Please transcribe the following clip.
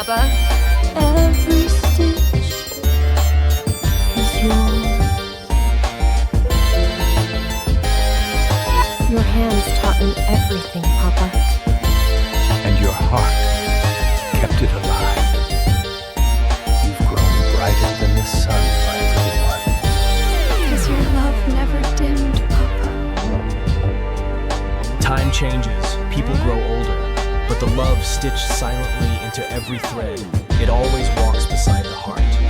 Papa. Every stitch is yours. Your hands taught me everything, Papa. And your heart kept it alive. You've grown brighter than the sun, my little one. Because your love never dimmed, Papa. Time changes, people grow older, but the love stitched silently into every thread, it always walks beside the heart.